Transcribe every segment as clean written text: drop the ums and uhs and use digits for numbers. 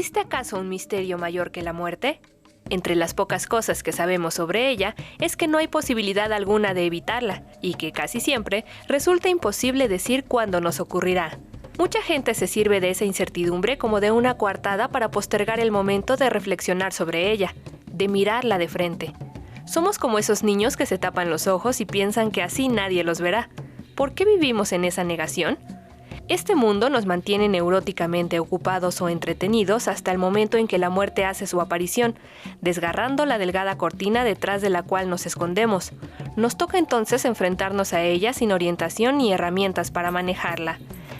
¿Existe acaso un misterio mayor que la muerte? Entre las pocas cosas que sabemos sobre ella es que no hay posibilidad alguna de evitarla y que casi siempre resulta imposible decir cuándo nos ocurrirá. Mucha gente se sirve de esa incertidumbre como de una coartada para postergar el momento de reflexionar sobre ella, de mirarla de frente. Somos como esos niños que se tapan los ojos y piensan que así nadie los verá. ¿Por qué vivimos en esa negación? Este mundo nos mantiene neuróticamente ocupados o entretenidos hasta el momento en que la muerte hace su aparición, desgarrando la delgada cortina detrás de la cual nos escondemos. Nos toca entonces enfrentarnos a ella sin orientación ni herramientas para manejarla.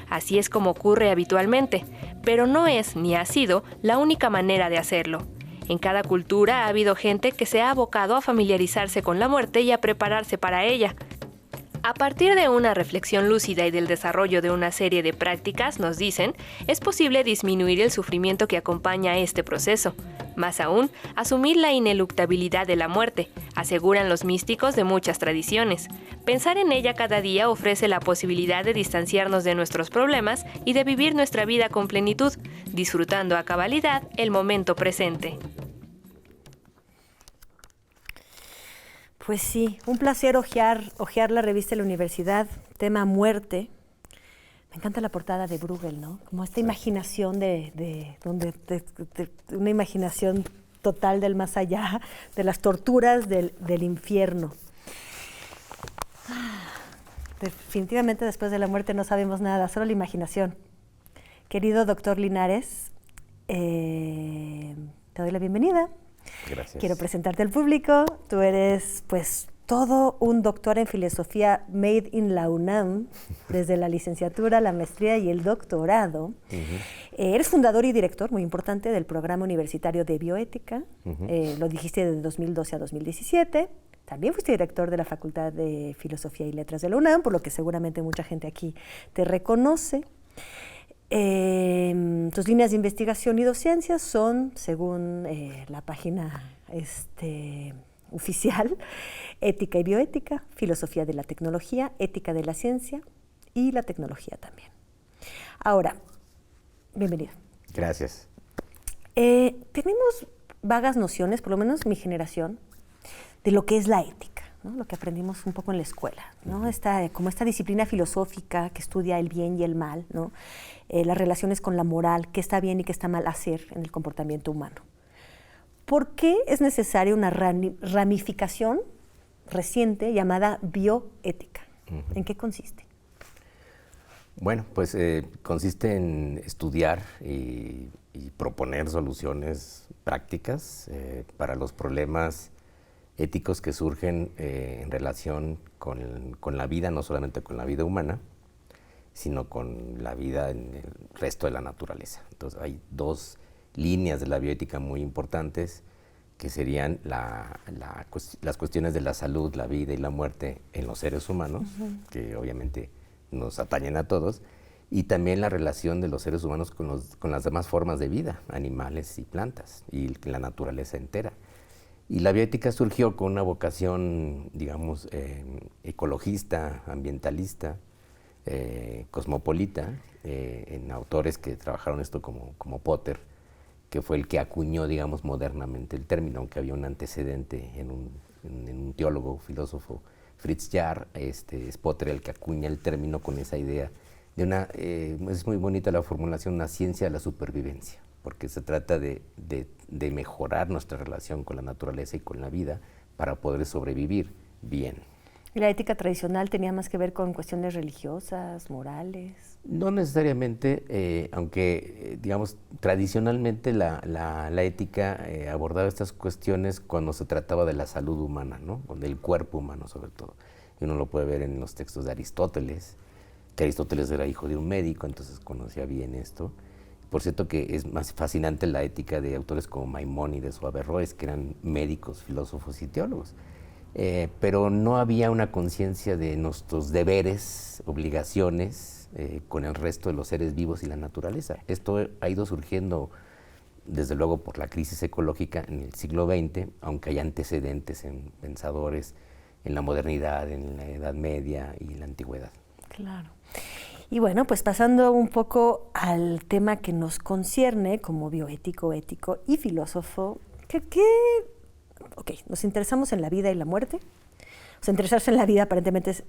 Así es como ocurre habitualmente, pero no es ni ha sido la única manera de hacerlo. En cada cultura ha habido gente que se ha abocado a familiarizarse con la muerte y a prepararse para ella. A partir de una reflexión lúcida y del desarrollo de una serie de prácticas, nos dicen, es posible disminuir el sufrimiento que acompaña este proceso. Más aún, asumir la ineluctabilidad de la muerte, aseguran los místicos de muchas tradiciones. Pensar en ella cada día ofrece la posibilidad de distanciarnos de nuestros problemas y de vivir nuestra vida con plenitud, disfrutando a cabalidad el momento presente. Pues sí, un placer hojear la revista de la universidad, tema muerte. Me encanta la portada de Bruegel, ¿no? Como esta imaginación de una imaginación total del más allá, de las torturas del infierno. Definitivamente después de la muerte no sabemos nada, solo la imaginación. Querido doctor Linares, te doy la bienvenida. Gracias. Quiero presentarte al público. Tú eres, pues, todo un doctor en filosofía made in la UNAM, desde la licenciatura, la maestría y el doctorado. Eres fundador y director, muy importante, del programa universitario de bioética. Lo dijiste de 2012 a 2017. También fuiste director de la Facultad de Filosofía y Letras de la UNAM, por lo que seguramente mucha gente aquí te reconoce. Tus líneas de investigación y docencia son, según la página oficial, ética y bioética, filosofía de la tecnología, ética de la ciencia y la tecnología también. Ahora, bienvenido. Gracias. Tenemos vagas nociones, por lo menos mi generación, de lo que es la ética, ¿no? Lo que aprendimos un poco en la escuela, ¿no? Como esta disciplina filosófica que estudia el bien y el mal, ¿no? Las relaciones con la moral, qué está bien y qué está mal hacer en el comportamiento humano. ¿Por qué es necesaria una ramificación reciente llamada bioética? ¿En qué consiste? Bueno, pues consiste en estudiar y proponer soluciones prácticas para los problemas éticos que surgen en relación con la vida, no solamente con la vida humana, sino con la vida en el resto de la naturaleza. Entonces hay dos líneas de la bioética muy importantes, que serían las cuestiones de la salud, la vida y la muerte en los seres humanos, que obviamente nos atañen a todos, y también la relación de los seres humanos con las demás formas de vida, animales y plantas, y la naturaleza entera. Y la bioética surgió con una vocación, digamos, ecologista, ambientalista, cosmopolita, en autores que trabajaron esto como Potter, que fue el que acuñó, digamos, modernamente el término, aunque había un antecedente en un teólogo, filósofo, Fritz Jarr. Es Potter el que acuña el término con esa idea de es muy bonita la formulación, una ciencia de la supervivencia, porque se trata de mejorar nuestra relación con la naturaleza y con la vida para poder sobrevivir bien. ¿Y la ética tradicional tenía más que ver con cuestiones religiosas, morales? No necesariamente, aunque, digamos, tradicionalmente la ética abordaba estas cuestiones cuando se trataba de la salud humana, ¿no? O del cuerpo humano, sobre todo. Y uno lo puede ver en los textos de Aristóteles, que Aristóteles era hijo de un médico, entonces conocía bien esto. Por cierto que es más fascinante la ética de autores como Maimónides o Averroes, que eran médicos, filósofos y teólogos. Pero no había una conciencia de nuestros deberes, obligaciones con el resto de los seres vivos y la naturaleza. Esto ha ido surgiendo, desde luego, por la crisis ecológica en el siglo XX, aunque hay antecedentes en pensadores en la modernidad, en la Edad Media y la Antigüedad. Claro. Y bueno, pues pasando un poco al tema que nos concierne como bioético, ético y filósofo, nos interesamos en la vida y la muerte. O sea, interesarse en la vida aparentemente es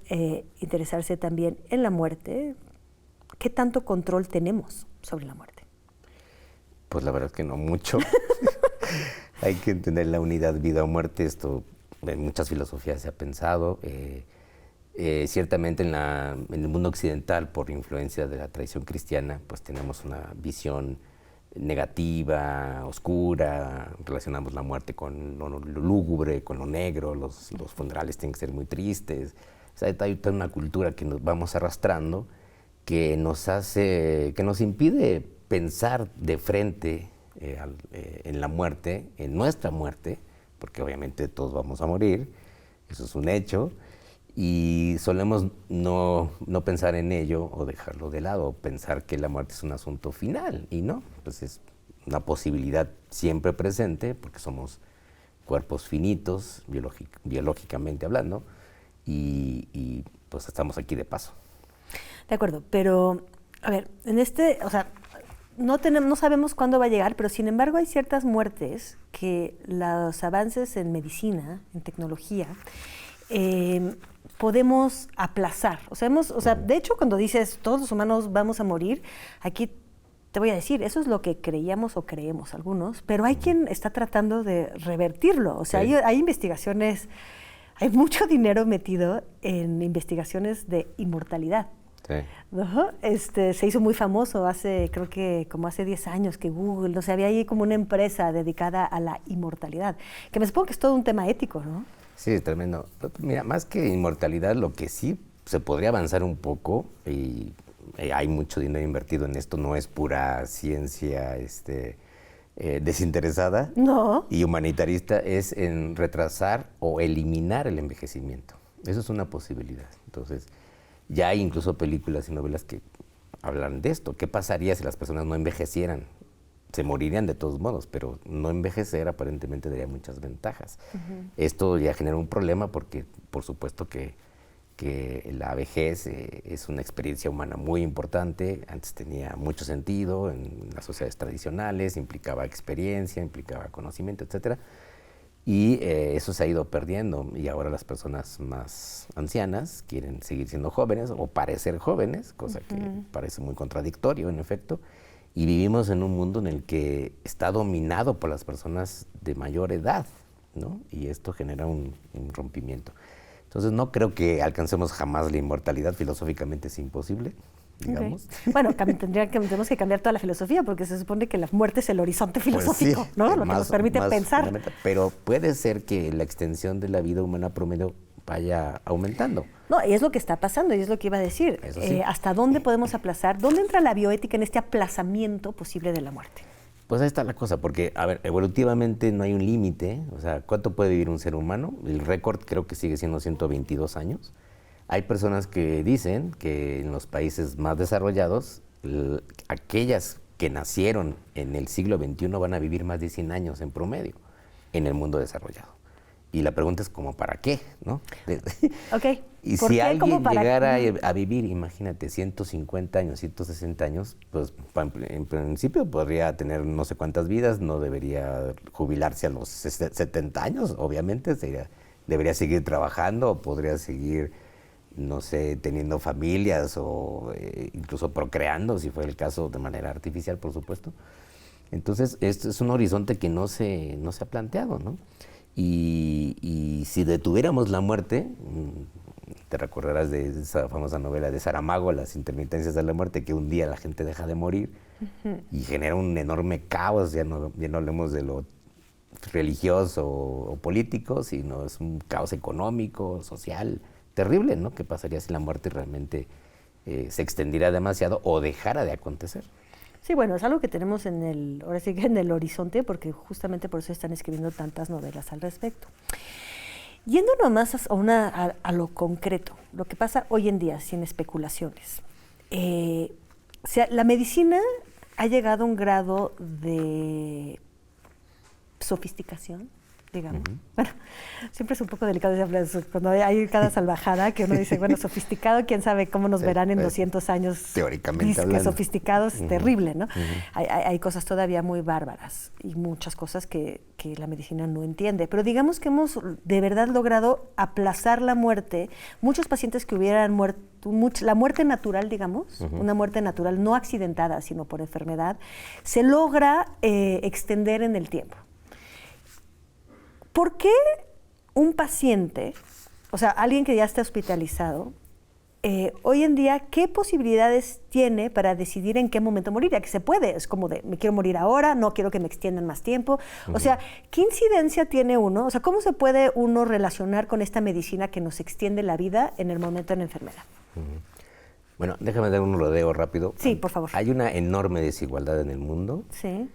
interesarse también en la muerte. ¿Qué tanto control tenemos sobre la muerte? Pues la verdad es que no mucho. Hay que entender la unidad vida o muerte. Esto en muchas filosofías se ha pensado. Ciertamente en el mundo occidental, por influencia de la tradición cristiana, pues tenemos una visión negativa, oscura, relacionamos la muerte con lo lúgubre, con lo negro, los funerales tienen que ser muy tristes. O sea, hay toda una cultura que nos vamos arrastrando que nos impide pensar de frente en la muerte, en nuestra muerte, porque obviamente todos vamos a morir, eso es un hecho, y solemos no pensar en ello o dejarlo de lado, pensar que la muerte es un asunto final, y no, pues es una posibilidad siempre presente, porque somos cuerpos finitos, biológicamente hablando, y pues estamos aquí de paso. De acuerdo, pero a ver, no sabemos cuándo va a llegar, pero sin embargo hay ciertas muertes que los avances en medicina, en tecnología, podemos aplazar. De hecho, cuando dices todos los humanos vamos a morir, aquí te voy a decir, eso es lo que creíamos o creemos algunos, pero hay quien está tratando de revertirlo. O sea, sí. hay investigaciones, hay mucho dinero metido en investigaciones de inmortalidad. Sí. Se hizo muy famoso creo que como hace 10 años que Google, había ahí como una empresa dedicada a la inmortalidad, que me supongo que es todo un tema ético, ¿no? Sí, es tremendo. Mira, más que inmortalidad, lo que sí se podría avanzar un poco, y hay mucho dinero invertido en esto, no es pura ciencia desinteresada y humanitarista, es en retrasar o eliminar el envejecimiento. Eso es una posibilidad. Entonces, ya hay incluso películas y novelas que hablan de esto. ¿Qué pasaría si las personas no envejecieran? Se morirían de todos modos, pero no envejecer aparentemente daría muchas ventajas. Uh-huh. Esto ya genera un problema porque, por supuesto, que la vejez es una experiencia humana muy importante. Antes tenía mucho sentido en las sociedades tradicionales, implicaba experiencia, implicaba conocimiento, etcétera. Y eso se ha ido perdiendo, y ahora las personas más ancianas quieren seguir siendo jóvenes o parecer jóvenes, cosa que parece muy contradictorio, en efecto, y vivimos en un mundo en el que está dominado por las personas de mayor edad, ¿no? Y esto genera un rompimiento. Entonces no creo que alcancemos jamás la inmortalidad, filosóficamente es imposible, digamos. Okay. Bueno, tenemos que cambiar toda la filosofía, porque se supone que la muerte es el horizonte filosófico, pues sí, ¿no? Lo que nos permite pensar. Pero puede ser que la extensión de la vida humana promedio vaya aumentando. No, y es lo que está pasando, y es lo que iba a decir. Sí. ¿Hasta dónde podemos aplazar? ¿Dónde entra la bioética en este aplazamiento posible de la muerte? Pues ahí está la cosa, porque, a ver, evolutivamente no hay un límite. O sea, ¿cuánto puede vivir un ser humano? El récord creo que sigue siendo 122 años. Hay personas que dicen que en los países más desarrollados, aquellas que nacieron en el siglo XXI van a vivir más de 100 años en promedio en el mundo desarrollado. Y la pregunta es como, ¿para qué? ¿No? Okay. Y si alguien llegara a vivir, imagínate, 150 años, 160 años, pues en principio podría tener no sé cuántas vidas, no debería jubilarse a los 70 años, obviamente, debería seguir trabajando o podría seguir, no sé, teniendo familias o incluso procreando, si fuera el caso, de manera artificial, por supuesto. Entonces, esto es un horizonte que no se ha planteado, ¿no? Y si detuviéramos la muerte, te recordarás de esa famosa novela de Saramago, Las intermitencias de la muerte, que un día la gente deja de morir y genera un enorme caos, ya no hablemos de lo religioso o político, sino es un caos económico, social, terrible, ¿no? ¿Qué pasaría si la muerte realmente se extendiera demasiado o dejara de acontecer? Sí, bueno, es algo que tenemos ahora sí que en el horizonte, porque justamente por eso están escribiendo tantas novelas al respecto. Yendo nomás a lo concreto, lo que pasa hoy en día, sin especulaciones. La medicina ha llegado a un grado de sofisticación, digamos. Bueno, siempre es un poco delicado hablar de eso, cuando hay cada salvajada que uno dice, bueno, sofisticado, quién sabe cómo nos verán en 200 años. Teóricamente Que hablando. sofisticados es terrible, ¿no? Hay cosas todavía muy bárbaras y muchas cosas que la medicina no entiende. Pero digamos que hemos de verdad logrado aplazar la muerte. Muchos pacientes que hubieran muerto, la muerte natural, digamos, una muerte natural no accidentada, sino por enfermedad, se logra extender en el tiempo. ¿Por qué un paciente, o sea, alguien que ya está hospitalizado, hoy en día, qué posibilidades tiene para decidir en qué momento morir? Ya que se puede, es como de, me quiero morir ahora, no quiero que me extiendan más tiempo. O sea, ¿qué incidencia tiene uno? O sea, ¿cómo se puede uno relacionar con esta medicina que nos extiende la vida en el momento de la enfermedad? Bueno, déjame dar un rodeo rápido. Sí, por favor. Hay una enorme desigualdad en el mundo. Sí.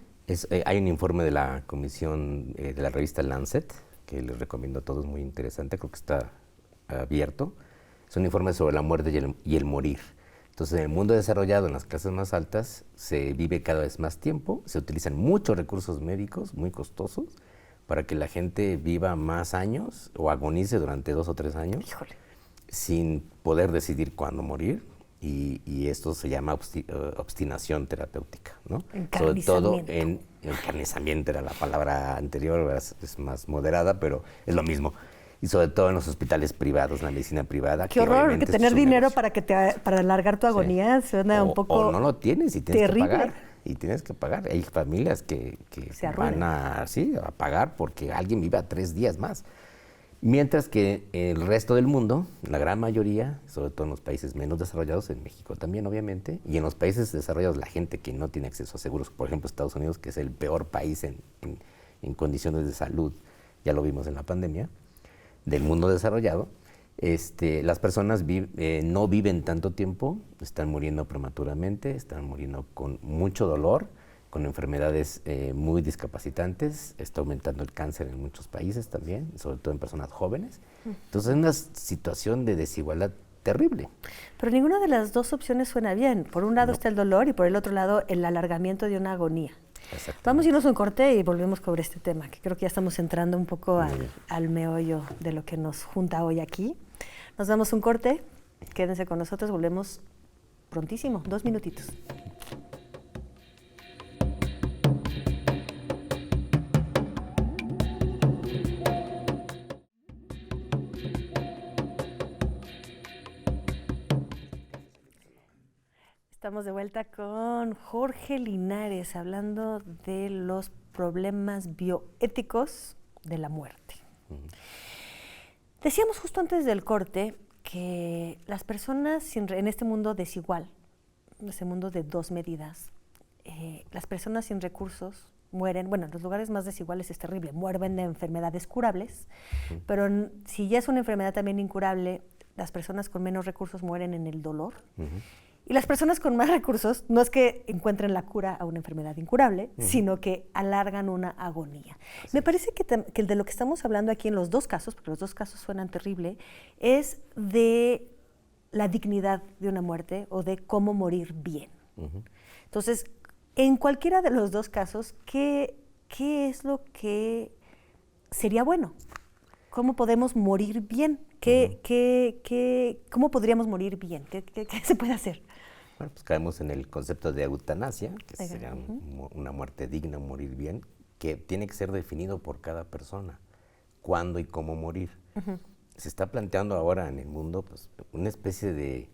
Hay un informe de la comisión de la revista Lancet, que les recomiendo a todos, muy interesante, creo que está abierto. Es un informe sobre la muerte y el morir. Entonces, en el mundo desarrollado, en las clases más altas, se vive cada vez más tiempo, se utilizan muchos recursos médicos muy costosos para que la gente viva más años o agonice durante 2 o 3 años. Híjole. Sin poder decidir cuándo morir. Y esto se llama obstinación terapéutica, ¿no? Sobre todo en encarnizamiento, era la palabra anterior, es más moderada, pero es lo mismo. Y sobre todo en los hospitales privados, la medicina privada. Qué horror, que tener dinero para alargar tu agarrar suena un poco o no lo tienes y tienes terrible. que pagar. Y tienes que pagar. Hay familias que van a pagar porque alguien viva 3 días más. Mientras que el resto del mundo, la gran mayoría, sobre todo en los países menos desarrollados, en México también obviamente, y en los países desarrollados la gente que no tiene acceso a seguros, por ejemplo Estados Unidos, que es el peor país en condiciones de salud, ya lo vimos en la pandemia, del mundo desarrollado, las personas no viven tanto tiempo, están muriendo prematuramente, están muriendo con mucho dolor, con enfermedades muy discapacitantes, está aumentando el cáncer en muchos países también, sobre todo en personas jóvenes. Entonces es una situación de desigualdad terrible. Pero ninguna de las dos opciones suena bien. Por un lado está el dolor y por el otro lado el alargamiento de una agonía. Vamos a irnos a un corte y volvemos sobre este tema, que creo que ya estamos entrando un poco al meollo de lo que nos junta hoy aquí. Nos damos un corte, quédense con nosotros, volvemos prontísimo, 2 minutitos. Estamos de vuelta con Jorge Linares hablando de los problemas bioéticos de la muerte. Decíamos justo antes del corte que las personas en este mundo desigual, en este mundo de 2 medidas, las personas sin recursos mueren, bueno, en los lugares más desiguales es terrible, mueren de enfermedades curables, pero si ya es una enfermedad también incurable, las personas con menos recursos mueren en el dolor. Y las personas con más recursos no es que encuentren la cura a una enfermedad incurable, sino que alargan una agonía. Sí. Me parece que de lo que estamos hablando aquí en los 2 casos, porque los 2 casos suenan terrible, es de la dignidad de una muerte o de cómo morir bien. Entonces, en cualquiera de los 2 casos, ¿qué es lo que sería bueno? ¿Cómo podemos morir bien? ¿Cómo podríamos morir bien? ¿Qué se puede hacer? Bueno, pues caemos en el concepto de eutanasia, que sería una muerte digna, morir bien, que tiene que ser definido por cada persona, cuándo y cómo morir. Se está planteando ahora en el mundo pues, una especie de,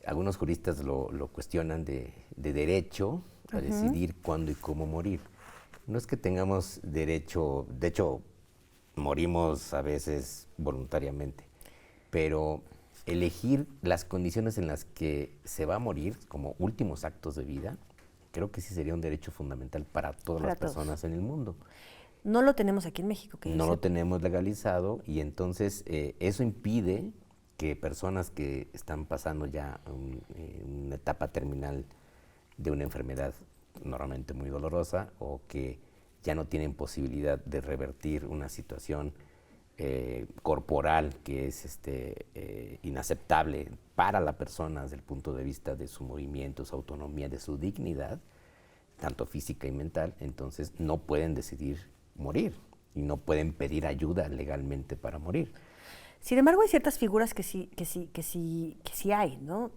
algunos juristas lo cuestionan, de derecho a decidir cuándo y cómo morir. No es que tengamos derecho, de hecho, morimos a veces voluntariamente, pero elegir las condiciones en las que se va a morir como últimos actos de vida, creo que sí sería un derecho fundamental para todas las personas en el mundo. No lo tenemos aquí en México. No lo tenemos legalizado y entonces eso impide que personas que están pasando ya una etapa terminal de una enfermedad normalmente muy dolorosa o que ya no tienen posibilidad de revertir una situación corporal que es inaceptable para la persona desde el punto de vista de su movimiento, su autonomía, de su dignidad, tanto física y mental, entonces no pueden decidir morir. y no pueden pedir ayuda legalmente para morir. Sin embargo, hay ciertas figuras que sí hay, ¿no?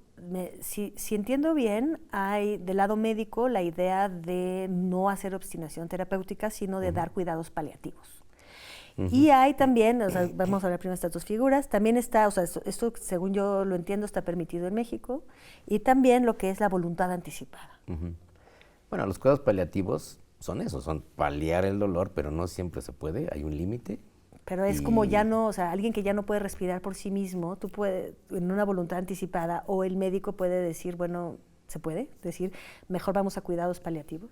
Si entiendo bien, hay del lado médico la idea de no hacer obstinación terapéutica, sino de dar cuidados paliativos. Y hay también, o sea, vamos a hablar primero de estas dos figuras, también está, o sea, esto según yo lo entiendo está permitido en México, y también lo que es la voluntad anticipada. Bueno, los cuidados paliativos son eso, son paliar el dolor, pero no siempre se puede, hay un límite. Pero es como ya no, o sea, alguien que ya no puede respirar por sí mismo, tú puedes, en una voluntad anticipada, o el médico puede decir, bueno, ¿se puede decir, mejor vamos a cuidados paliativos?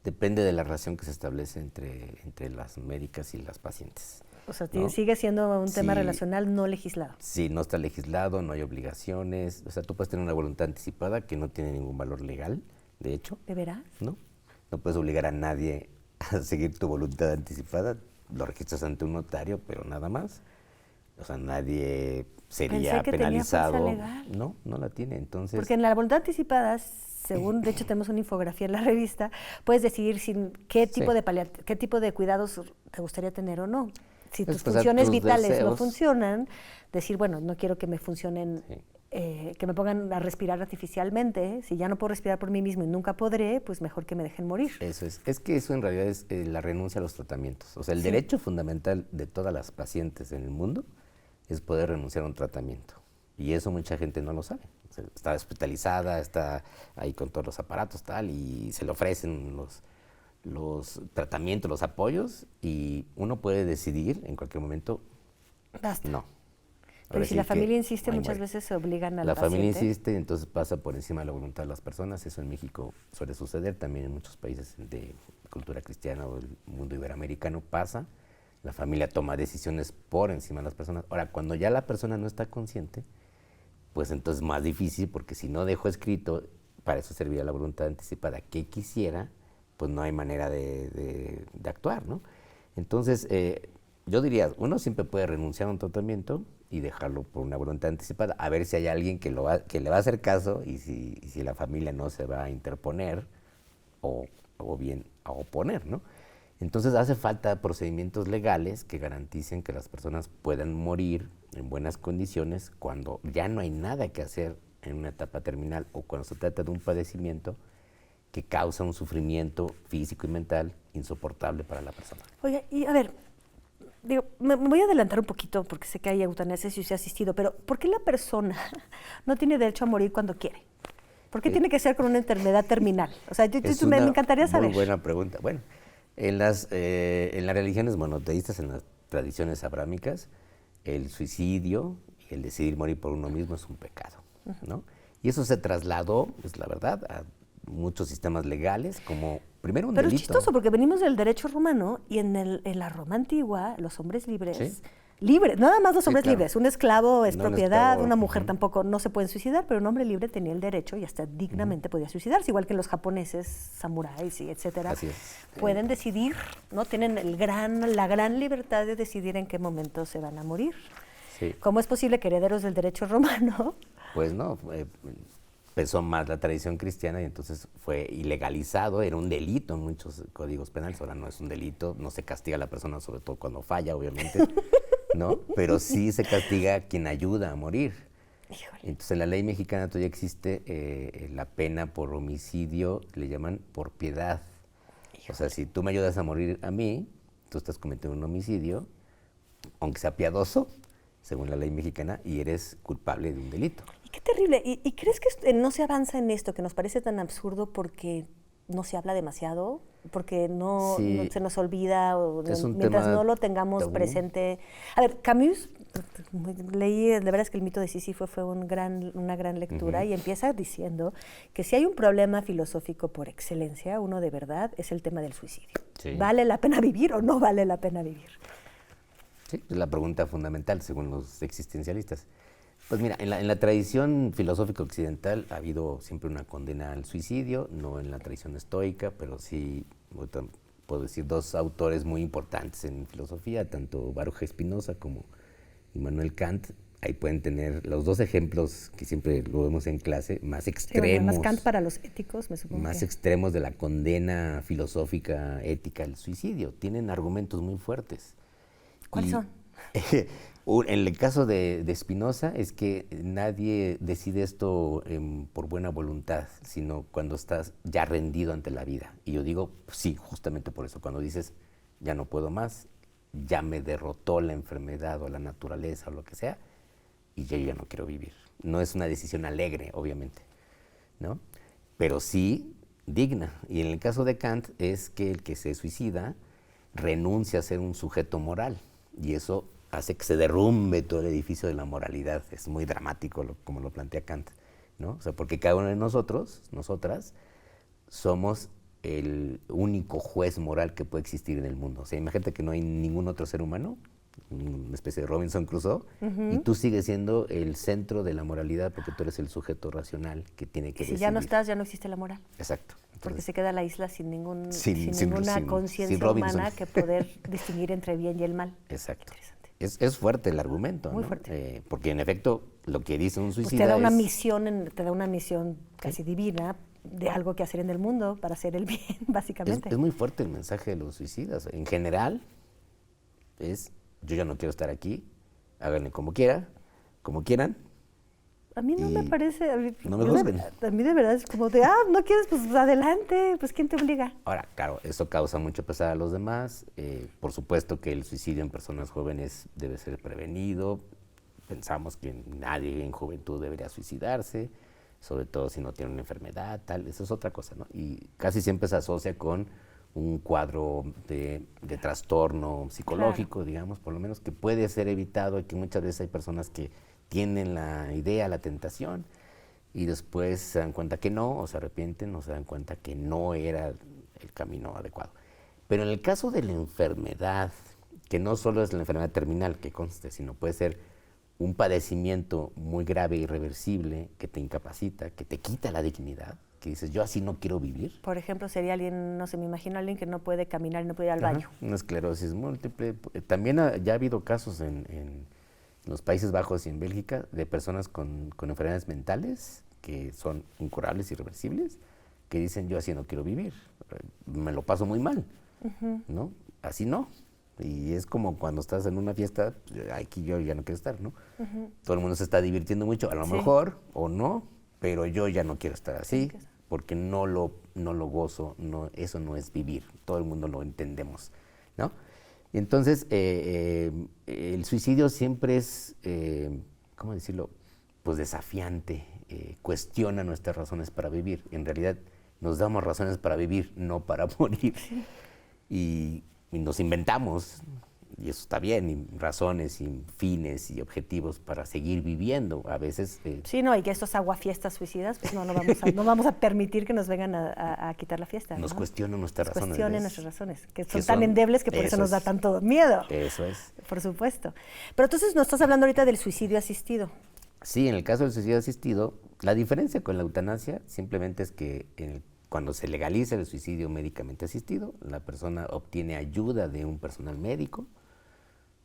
Depende de la relación que se establece entre las médicas y las pacientes. O sea, ¿no? sigue siendo un tema Sí. relacional no legislado. Sí, no está legislado, no hay obligaciones. O sea, tú puedes tener una voluntad anticipada que no tiene ningún valor legal, de hecho. ¿De veras? No, no puedes obligar a nadie a seguir tu voluntad anticipada. Lo registras ante un notario, pero nada más. O sea, nadie sería Pensé que tenía fuerza penalizado. legal. No, no la tiene. Entonces, Porque en la voluntad anticipada, según, de hecho tenemos una infografía en la revista, puedes decidir qué tipo, Sí. qué tipo de cuidados te gustaría tener o no. Si tus Expresar funciones tus vitales no deseos. funcionan, decir, bueno, no quiero que me funcionen, Sí. que me pongan a respirar artificialmente. Si ya no puedo respirar por mí mismo y nunca podré, pues mejor que me dejen morir. eso es. Es que eso en realidad es la renuncia a los tratamientos. O sea, el derecho fundamental de todas las pacientes en el mundo es poder renunciar a un tratamiento. Y eso mucha gente no lo sabe. O sea, está hospitalizada, está ahí con todos los aparatos, tal, y se le ofrecen los tratamientos, los apoyos, y uno puede decidir en cualquier momento, Basta. no. Pero Ahora si sí la que familia insiste, ahí muchas muere. veces se obligan al La familia paciente. insiste, entonces pasa por encima de la voluntad de las personas. Eso en México suele suceder, también en muchos países de cultura cristiana o el mundo iberoamericano pasa. La familia toma decisiones por encima de las personas. Ahora, cuando ya la persona no está consciente, pues entonces es más difícil, porque si no dejó escrito, para eso serviría la voluntad anticipada, que quisiera, pues no hay manera de actuar, ¿no? Entonces, yo diría, uno siempre puede renunciar a un tratamiento y dejarlo por una voluntad anticipada, a ver si hay alguien que le va a hacer caso, y si la familia no se va a interponer o bien a oponer, ¿no? Entonces hace falta procedimientos legales que garanticen que las personas puedan morir en buenas condiciones cuando ya no hay nada que hacer en una etapa terminal, o cuando se trata de un padecimiento que causa un sufrimiento físico y mental insoportable para la persona. Oye, y a ver, digo, me voy a adelantar un poquito porque sé que hay eutanasia si se ha asistido, pero ¿por qué la persona no tiene derecho a morir cuando quiere? ¿Por qué tiene que ser con una enfermedad terminal? O sea, me encantaría saber. Muy buena pregunta. Bueno, en las religiones monoteístas, en las tradiciones abrámicas, el suicidio y el decidir morir por uno mismo es un pecado, ¿no? Y eso se trasladó, pues la verdad, a muchos sistemas legales como primero un Pero delito. es chistoso porque venimos del derecho romano y en la Roma antigua los hombres libres, Sí. libres, nada más los Sí, hombres claro. libres, un esclavo es No, un propiedad, esclavo, una mujer ujú. tampoco no se puede suicidar, pero un hombre libre tenía el derecho y hasta dignamente podía suicidarse, igual que los japoneses, samuráis y etcétera. Así es. Pueden decidir, ¿no? Tienen la gran libertad de decidir en qué momento se van a morir. Sí. ¿Cómo es posible que herederos del derecho romano? Pues no, pesó más la tradición cristiana y entonces fue ilegalizado, era un delito en muchos códigos penales. Ahora no es un delito, no se castiga a la persona, sobre todo cuando falla, obviamente, ¿no? Pero sí se castiga a quien ayuda a morir. Híjole. Entonces en la ley mexicana todavía existe la pena por homicidio, le llaman por piedad. O sea, si tú me ayudas a morir a mí, tú estás cometiendo un homicidio, aunque sea piadoso, según la ley mexicana, y eres culpable de un delito. Y qué terrible. ¿Y crees que no se avanza en esto, que nos parece tan absurdo porque no se habla demasiado? Porque no, Sí. no se nos olvida o Es un mientras tema no lo tengamos tabú. presente. A ver, Camus, leí, de verdad es que el mito de Sísifo fue una gran lectura y empieza diciendo que si hay un problema filosófico por excelencia, uno de verdad, es el tema del suicidio. Sí. ¿Vale la pena vivir o no vale la pena vivir? Sí, es la pregunta fundamental según los existencialistas. Pues mira, en la tradición filosófica occidental ha habido siempre una condena al suicidio, no en la tradición estoica, pero sí ahorita puedo decir dos autores muy importantes en filosofía, tanto Baruch Spinoza como Immanuel Kant, ahí pueden tener los dos ejemplos que siempre lo vemos en clase, más Sí, extremos. más Kant para los éticos, me supongo. Más que- extremos de la condena filosófica, ética al suicidio. Tienen argumentos muy fuertes. ¿Cuáles son? En el caso de Spinoza es que nadie decide esto por buena voluntad, sino cuando estás ya rendido ante la vida. Y yo digo, sí, justamente por eso, cuando dices, ya no puedo más, ya me derrotó la enfermedad o la naturaleza o lo que sea, y yo ya no quiero vivir. No es una decisión alegre, obviamente, ¿no? Pero sí digna. Y en el caso de Kant es que el que se suicida renuncia a ser un sujeto moral, y eso hace que se derrumbe todo el edificio de la moralidad. Es muy dramático como lo plantea Kant, ¿no? O sea, porque cada uno de nosotros, nosotras, somos el único juez moral que puede existir en el mundo. O sea, imagínate que no hay ningún otro ser humano, una especie de Robinson Crusoe, y tú sigues siendo el centro de la moralidad porque tú eres el sujeto racional que tiene que Y si decidir. ya no estás, ya no existe la moral. Exacto. Porque Entonces, se queda la isla sin ninguna sin conciencia Robinson. humana que poder distinguir entre el bien y el mal. exacto. Interesante. Es fuerte el argumento, Muy ¿no? fuerte. Porque en efecto lo que dice un Pues suicida te da una es... misión, te da una misión casi divina de algo que hacer en el mundo para hacer el bien, básicamente. Es muy fuerte el mensaje de los suicidas. En general, es yo ya no quiero estar aquí, háganle como quieran, A mí no y me parece, no me juzguen. a mí de verdad es como de, no quieres, pues adelante, pues ¿quién te obliga? Ahora, claro, eso causa mucho pesar a los demás. Por supuesto que el suicidio en personas jóvenes debe ser prevenido. Pensamos que nadie en juventud debería suicidarse, sobre todo si no tiene una enfermedad, tal. Eso es otra cosa, ¿no? Y casi siempre se asocia con un cuadro de trastorno psicológico, digamos, por lo menos que puede ser evitado, y que muchas veces hay personas que tienen la idea, la tentación, y después se dan cuenta que no, o se arrepienten, o se dan cuenta que no era el camino adecuado. Pero en el caso de la enfermedad, que no solo es la enfermedad terminal que conste, sino puede ser un padecimiento muy grave, irreversible, que te incapacita, que te quita la dignidad, que dices, yo así no quiero vivir. Por ejemplo, sería alguien, no sé, me imagino a alguien que no puede caminar y no puede ir al baño. Una esclerosis múltiple. También ya ha habido casos en los Países Bajos y en Bélgica de personas con enfermedades mentales que son incurables, irreversibles, que dicen, yo así no quiero vivir, me lo paso muy mal, ¿no? Así no. Y es como cuando estás en una fiesta, aquí yo ya no quiero estar, ¿no? Todo el mundo se está divirtiendo mucho, a lo mejor, o no, pero yo ya no quiero estar así, porque no lo gozo, eso no es vivir, todo el mundo lo entendemos, ¿no? Y entonces, el suicidio siempre es, ¿cómo decirlo? Pues desafiante, cuestiona nuestras razones para vivir. En realidad, nos damos razones para vivir, no para morir. Y nos inventamos, y eso está bien, y razones, y fines, y objetivos para seguir viviendo. A veces... Sí, no, y que estos aguafiestas suicidas, pues no vamos a permitir que nos vengan a quitar la fiesta. Nos ¿no? cuestionan nuestras razones. Cuestionen nuestras razones, que son Que tan son- endebles que por eso nos da tanto miedo. Eso es. Por supuesto. Pero entonces nos estás hablando ahorita del suicidio asistido. Sí, en el caso del suicidio asistido, la diferencia con la eutanasia simplemente es que cuando se legaliza el suicidio médicamente asistido, la persona obtiene ayuda de un personal médico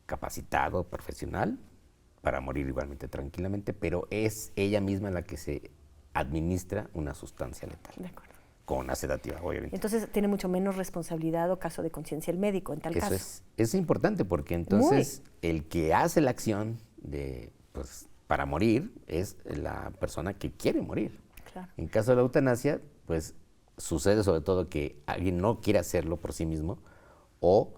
capacitado, profesional, para morir igualmente tranquilamente, pero es ella misma la que se administra una sustancia letal, De acuerdo. con una sedativa, obviamente. Entonces tiene mucho menos responsabilidad o caso de conciencia el médico en tal Eso caso. es importante porque entonces el que hace la acción para morir es la persona que quiere morir. Claro. En caso de la eutanasia, pues sucede sobre todo que alguien no quiere hacerlo por sí mismo o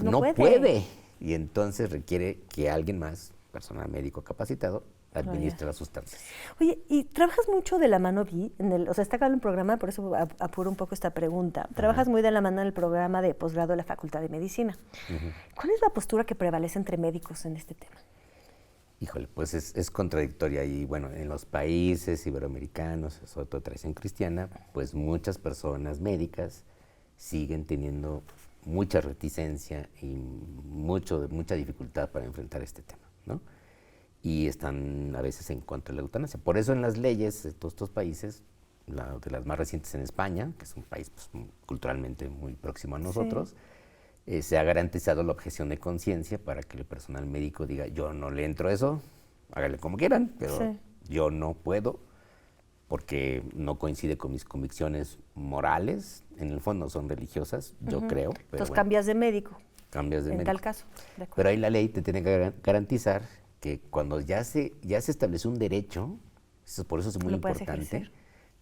No no puede. puede, y entonces requiere que alguien más, personal médico capacitado, administre las sustancias. Oye, y trabajas mucho de la mano, Vi, o sea, está acá en el programa, por eso apuro un poco esta pregunta. Trabajas muy de la mano en el programa de posgrado de la Facultad de Medicina. ¿Cuál es la postura que prevalece entre médicos en este tema? Híjole, pues es contradictoria, y bueno, en los países iberoamericanos, sobre todo de tradición cristiana, pues muchas personas médicas siguen teniendo mucha reticencia y mucha dificultad para enfrentar este tema, ¿no? Y están a veces en contra de la eutanasia. Por eso en las leyes de todos estos países, de las más recientes en España, que es un país pues, culturalmente muy próximo a nosotros, se ha garantizado la objeción de conciencia para que el personal médico diga, yo no le entro a eso, háganle como quieran, pero Sí. yo no puedo porque no coincide con mis convicciones morales, en el fondo son religiosas, yo creo. Pero Entonces bueno, cambias de médico, cambias de en médico. tal caso. De acuerdo. Pero ahí la ley te tiene que garantizar que cuando ya se estableció un derecho, por eso es muy Lo puedes importante, ejercer.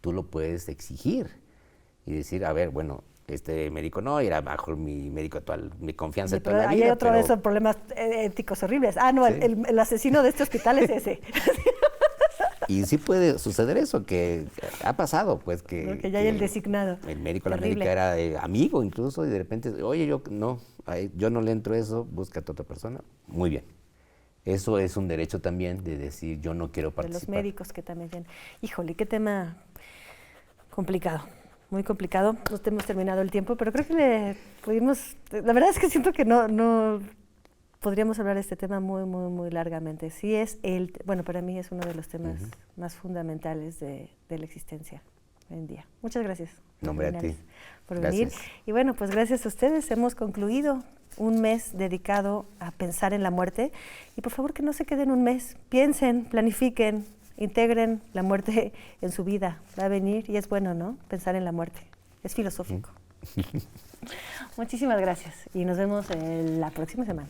tú lo puedes exigir y decir, a ver, bueno, este médico no, era mejor mi médico actual, mi confianza de Pero toda la ahí vida. hay otro de pero- esos problemas éticos horribles. Ah, no, Sí. el asesino de este hospital es ese. Y sí puede suceder eso, que ha pasado, pues que... ¿No? Que ya hay el designado. El médico, la Terrible. médica era amigo incluso, y de repente, oye, yo no le entro eso, búscate otra persona. Muy bien. Eso es un derecho también de decir, yo no quiero De participar. los médicos que también tienen. Híjole, qué tema complicado, muy complicado. No hemos terminado el tiempo, pero creo que le pudimos... La verdad es que siento que no podríamos hablar de este tema muy, muy, muy largamente. Sí es bueno, para mí es uno de los temas más fundamentales de la existencia hoy en día. Muchas gracias. No, hombre, a Linares, ti. por Gracias. venir. Y bueno, pues gracias a ustedes hemos concluido un mes dedicado a pensar en la muerte. Y por favor que no se queden un mes. Piensen, planifiquen, integren la muerte en su vida. Va a venir y es bueno, ¿no? Pensar en la muerte. Es filosófico. Muchísimas gracias y nos vemos la próxima semana.